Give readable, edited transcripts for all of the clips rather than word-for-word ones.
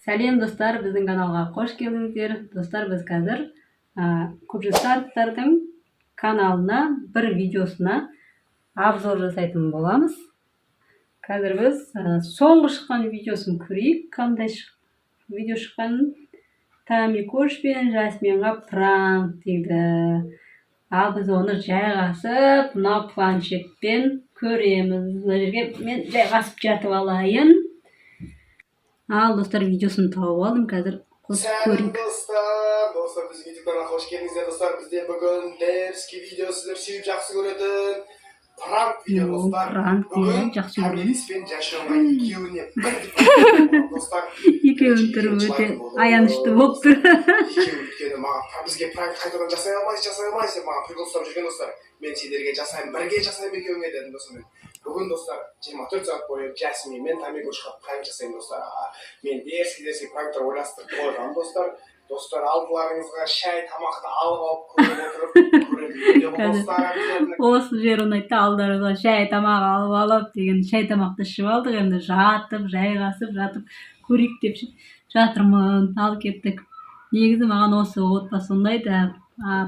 Сәлем достар, біздің каналға қош келдіңіздер. Достар, біз қазір Кубжистардың каналына бір видеосына обзор жасайтын боламыз. Қазір біз соңғы шыққан видеосын көрейік. Қандай видео шыққанын. Тами Көшпен Жасминға пранк дейді. Ал біз оны жайғасып, мына планшетпен көреміз. Мына жерге мен жайғасып жатып алайын. Ал достар, видеосын тауып алдым, қазір қосып көрейік. Достар, біздің YouTube каналға қош келдіңіздер. Достар, бізде бүгін дерзкий видео, сіздер сүйіп жақсы көретін пранк видео, достар. Бүгін Камилис пен Жашонға екеуіне бір достар. Екеуін түрі өте аянышты болып тұр. Екеуі өйткені маған бізге пранк қайтадан жасай алмайсыз деп маған прикол ұстап жүрген достар. Мен сендерге жасаймын, бірге жасаймын екеуіңе дедім достар. Бүгін достар 24 сағат бойы Жасмин мен Тами Көшқа пранк жасаймын достар. Мен дерзкий пранктар ойластырып қойғам достар. Достар, алдыларыңызға шай тамақты алып алып көріп видео достар. Осы жер ұнайды, алдарыңызға шай тамақ алып алып деген шай тамақты ішіп алдық. Енді жатып, жайғасып, жатып көрейік деп жатырмын. Ал кеттік. Негізі маған осы отбасы ұнайды.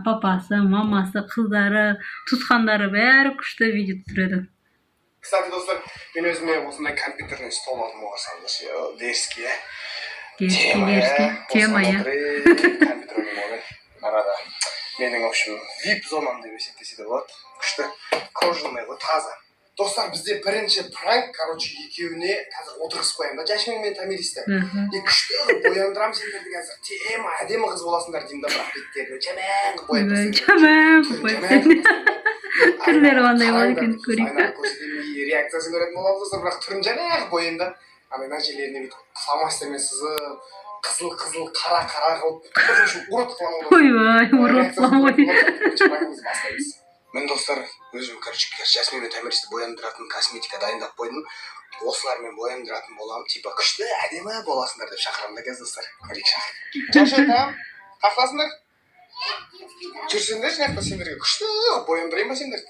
Папасы, мамасы, қыздары, туысқандары бәрі күшті видео түсіреді. Кстати, достар, мен өзіме осындай компьютерный стол алдым оғасам. Дерзкий, Тема, я. Компьютерный модель. Арада. Менің, в общем, VIP зонам деп есептесе болады. Күшті. Кожаный, вот таза. Достар, бізде бірінші пранк, екеуіне қазір отырғызып қоямын да, Жасмин мен Тамилисті. Күшті бояндырамын сендерді қазір. Тема, әдемі қыз боласыңдар деймін да, бірақ беттерді жаман қып бояп Түрлері қандай болады екен көрейік. Айнаға көрсетемей реакциясын көретін боламыз достар, бірақ түрін жаңағы бойын да. Мына жерлеріне бүйтіп фломастермен сызып, қызыл, қара қылып, ұрып қылам. Ойбай, ұрып қылам. Мен достар, өзім, Жасмин мен Тамилисті бояндыратын косметика дайындап қойдым. Осылармен бояндыратын боламын, типа күшті әдемі боласыңдар деп шақырамын да кез достар. Көрейік шақыр. Жашотам, қақласыңдар? Жүрсіңдер жақта сендерге күшті бояндырайын ба сендерді?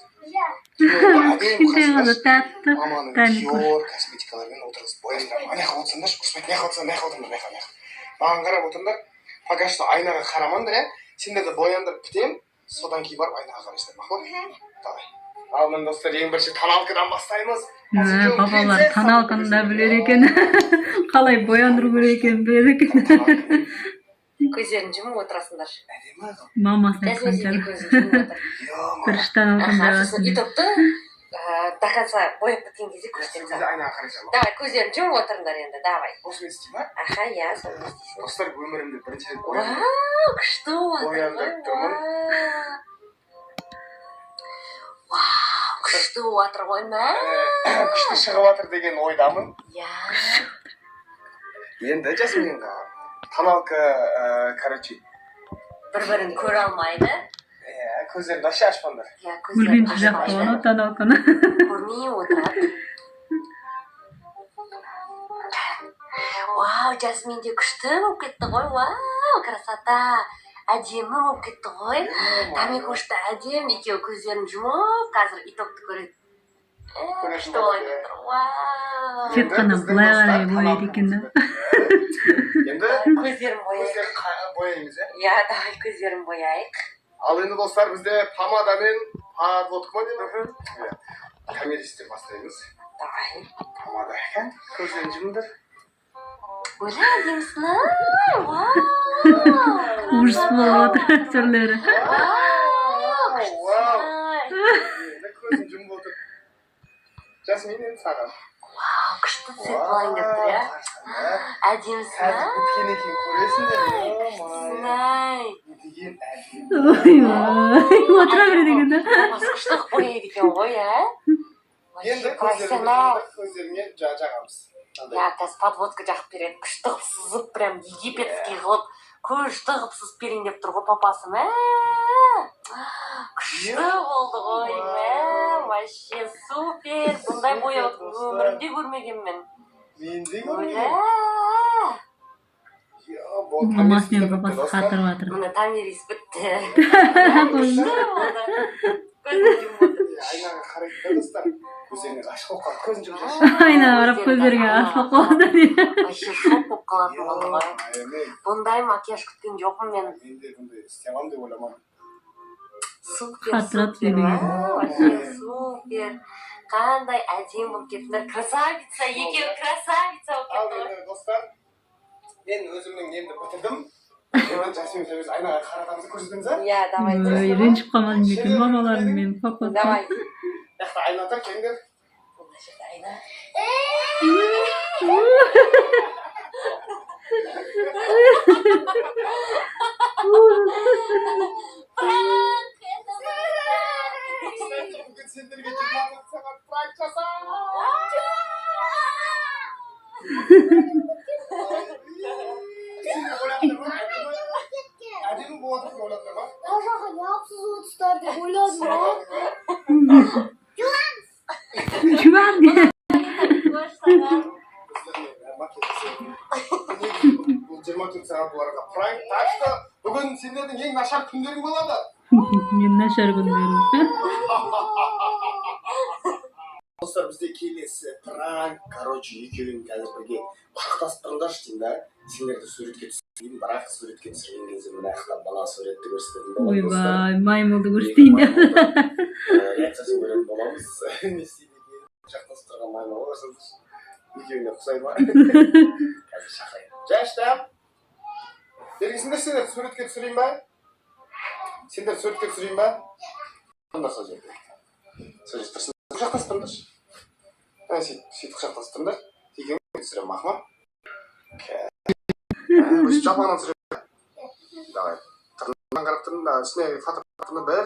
Маманың Dior косметикалармен отырғызып бояндырам. Аяқ отырсыңдар, күшпет, неғып отырыңдар. Маған қарап отырыңдар, пока что айнаға қарамаңдар, сендерді бояндырып бітем, содан кейін барып айнаға қарайсыздар, мақұл? Давай. Ал мен достар, ең бірінші тоналкадан бастаймыз. Папалар тоналканы да білер екен. Қалай бояндыру керек екенін білер екен. Көздерін жұмып отырасыңдар. Мамасы айтқан бір тоналканы жағасын. Итопты до конца бояп біткен кезде көрсетеміз. Давай, көздерін жұмып отырыңдар енді, давай. Осыны істей ма? Аха, я, соны істейсің. Достар, өмірімде бірінші рет Вау, күшті бояндырып тұрмын. Вау, күшті отыр ғой, мә. Күшті шығып атыр деген ойдамын. Я. Енді Жасминға тоналка, бір-бірін көре алмайды. Көздерін аша ашпаңдар. Көрген жақты оны тоналканы. Көрмей отырады. Вау, Жасмин де күшті болып кетті ғой. Вау, красота. Әдемі болып кетті ғой. Тами Көшті әдем, екеуі көздерін жұмып, қазір итопты көреді. Күшті болып кетті. Вау. Тек қана бұлай қарай бояйды екен да. Енді көздерін бояймыз, Я, давай көздерін бояйық. Ал енді достар, бізде помадамен подводка ма деп? Камилистен бастаймыз. Давай. Помада екен, көздерін жұмыңдар. Өлі әдемісің, вау. Ужас болып отыр түрлері. Енді көзін жұмып отыр. Жасмин енді саған. Вау, күшті түсет болайын деп тұр, я. Әдемісің, Қазір біткен екен көресіңдер. Әдемісің, Деген әдемі. Отыра береді екен да. күшті бояйды екен ғой, я. Енді көздеріңе жағамыз. Я, қазір подводка жағып береді. Күшті қып сызып, прям египетский қылып, күшті қып сызып берейін деп тұр ғой папасы, мә. Күшті болды ғой, мә. Вообще супер. Бұндай бояуды өмірімде көрмегенмін. Мен де көрмеген. Мамасы мен папасы қатырып жатыр. Мына Тамилис бітті. Күшті болды. Көзін жұмып отыр. айнаға қарайды достар. Көздеріне ғашық болып қалып көзін жұмып Aynen Arap көздерге ашылып қалды дейді. Вообще шок болып қалатын болды ғой. Бұндай макияж күткен жоқпын мен. Мен де бұндай істей аламын деп ойламадым. Супер, Қатырат супер, деген. вообще супер. Қандай әдемі болып кеттіңдер. Красавица, екеуі красавица болып Ал кетті ғой. енді достар, мен өзімнің немді бітірдім. Енді Жасмин екеуміз айнаға қарағанымызды көрсетеміз, а? Иә, давай. Ренжіп қалмадым екен мамаларым мен папасы. Давай. Яқта айна тұр, келіңдер. Бұл жерде айна. Бүгін сендерге 24 сағат пранк жасап. Әдемі болады деп ойладыңдар ма? Ажаға неапсыз отыстар деп ойладым ғой. Juan diye. Бұл 24 сағат бұларға пранк. Так что бүгін сендердің ең нашар күндерің болады. Мен нашар күндерім. Достар, бізде келесі пранк. Короче, екеуің қазір бірге құшақтасып тұрыңдаршы деймін да. Сендерді суретке түсірейін, бірақ суретке түсірген кезде мына жақта бала суретті көрсететін боламыз. Ойбай, маймылды көрсетейін деп. Реакциясын көретін боламыз. Не істейді екен? Құшақтасып тұрған маймыл көрсеңіз. Екеуіне ұқсай ма? Қазір шақырайын. Жаштам. Бергесіңдер сендер суретке түсірейін ба? Сендер суретке түсірейін ба? Онда сол жерде. Сол жерде тұрсын. Құшақтасып тұрыңдаршы. Сөйтіп құшақтасып тұрыңдар. Екеуіне түсірем, мақма? Өшіп жапағынан түсірем. Давай. Тұрынан қарап тұрдым да, үстіне фотоаппартыны бір,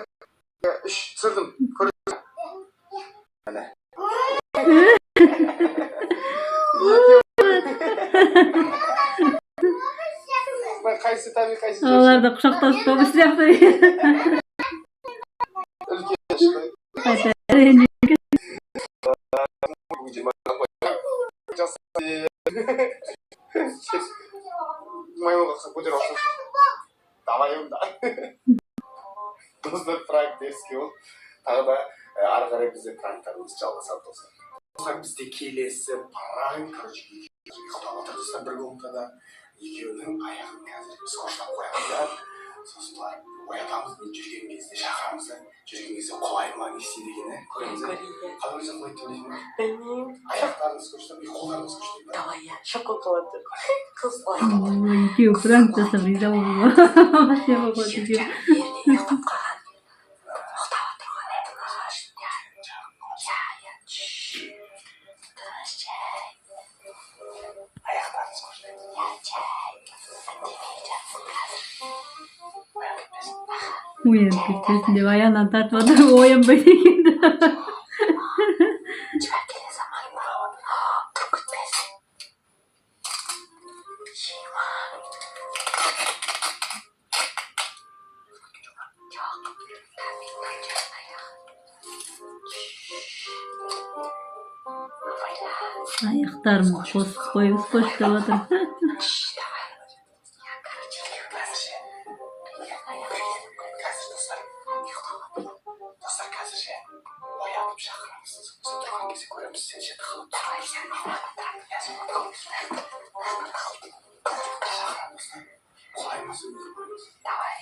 үш түсірдім. Көресің. Әне. Қайсы тәбі, қайсы жөші? Олар да құшақтасып тобы сияқты. Үлкен шықтай. Қайта ренжіп. Маймылға көтер алсын. Давай онда. Достар, пранк деріске ол. Тағы да ары қарай бізде пранктарымыз жалғасады достар. Достар, бізде келесі пранк. Короче, ұйықтап отыр достар бір комнатада. Екеуінің аяғын қазір біз қоштап қоямыз да. Сосын оятамыз, мен жүрген кезде шақырамыз да. Жүрген кезде қолай ма не істейді екен, көреміз да. Қалай өзі қолайды деп ойлаймын. Білмеймін. Аяқтарыңыз көштеп, қолдарыңыз көштеп. Давай, я шоқын қалады. Қыз Екеуі пранк жасап риза болды. Вообще болып жерде ұйықтап қалған. Ұйықтап отыр ғой. Аяқтарыңыз көштеп. Оянып кетпесін деп аяғынан тартып отыр, оянбайды екен. Çıkar kelе zaman mı? Dur gitmesin. Şeyma. Yok. Tabii kaçırma ya. Аяқтарым қойып қоштап отыр. Dostlar қазірше оятып шақырамыз. Біз тұрған кезде көреміз, сен жерді қалып шақырамыз. Қолай ма сөзді көреміз? Давай.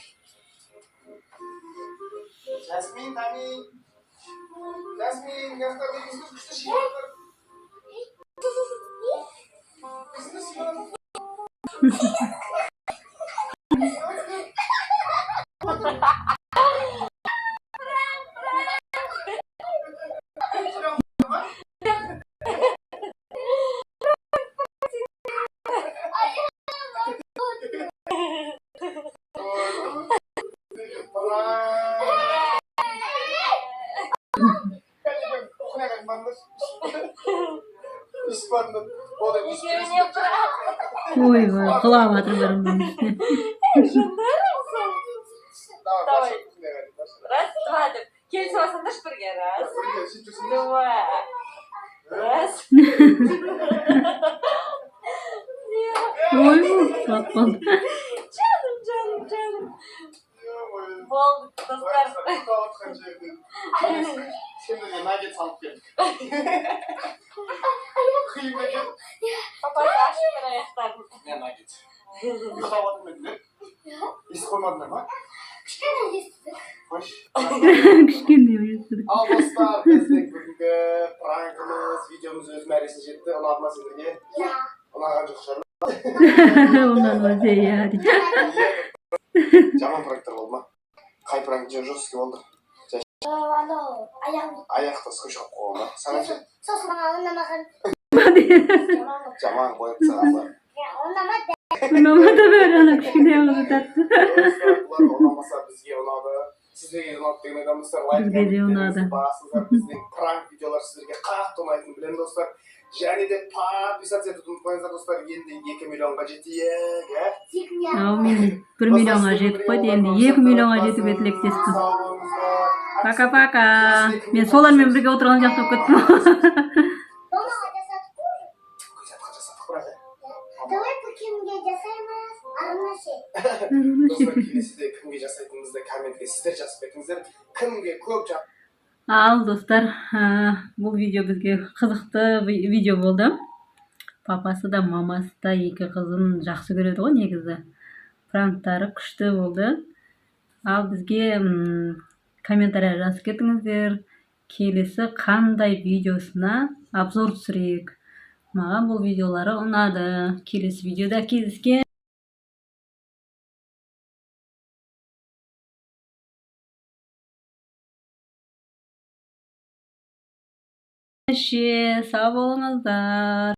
Жасмин, Тами. Жасмин, яқта өзіңізді күшті ширатыр. Өзіңізді ширатыр. Ойбай, құлап жатыр бірінің үстіне. Давай. Раз, два деп. Келісіп алсаңдаршы бірге. Раз, два. Раз. Ойбай, қатқан. Canım. Болды, достар. Отқан жерден. Сендерге наггет салып келдік. Қиын екен. Папай ашып бер аяқтарын. Не наггет? Ұйықтап жатыр ма едіңдер? Естіп қоймадыңдар ма? Кішкене естідік. Қойшы. Кішкене естідік. Ал достар, біздің бүгінгі пранкымыз, видеомыз өз мәресіне жетті. Ұнады ма сендерге? Иә. Ұнаған жоқ шығар. Ondan önce yani. Жаман пранктар болды ма? Қай пранк жорстокий болды? Анау аяғым. Аяқты су шығып қойған ба? Саған ше? Сосын маған ұнамаған. Жаман қойып саған. Ұнамады. Unamadı böyle ana kişine anlatattı. Достар, бұлар ұнамаса бізге ұнады. Сіздерге ұнады деген адамдар лайк Бізге де ұнады. басыңыздар. Біздің пранк видеолар сіздерге қатты ұнайтынын білемін достар. Және де подписаться етуді ұмытпаңыздар достар. Енді 2 миллионға жетейік, ә? Amin. 1 milyona жетіп қойды енді 2 миллионға жетуге тілектеспіз. Сау болыңыздар. Пока-пока. Мен солармен бірге отырған жақта болып кеттім. Домаға жасадық қой. Көзетқа жасадық брат. Давай кімге жасаймыз? Арнаше. Достар, келесіде кімге жасайтыныңызды комментке сіздер жазып кетіңіздер. Кімге көп Ал достар, бұл видео бізге қызықты видео болды. Папасы да мамасы да екі қызын жақсы көреді ғой негізі. Пранктары күшті болды. Ал бізге комментария жазып кетіңіздер. Келесі қандай видеосына обзор түсірейік. Маған бұл видеолары ұнады. Келесі видеода кездескенше. Сау болыңыздар.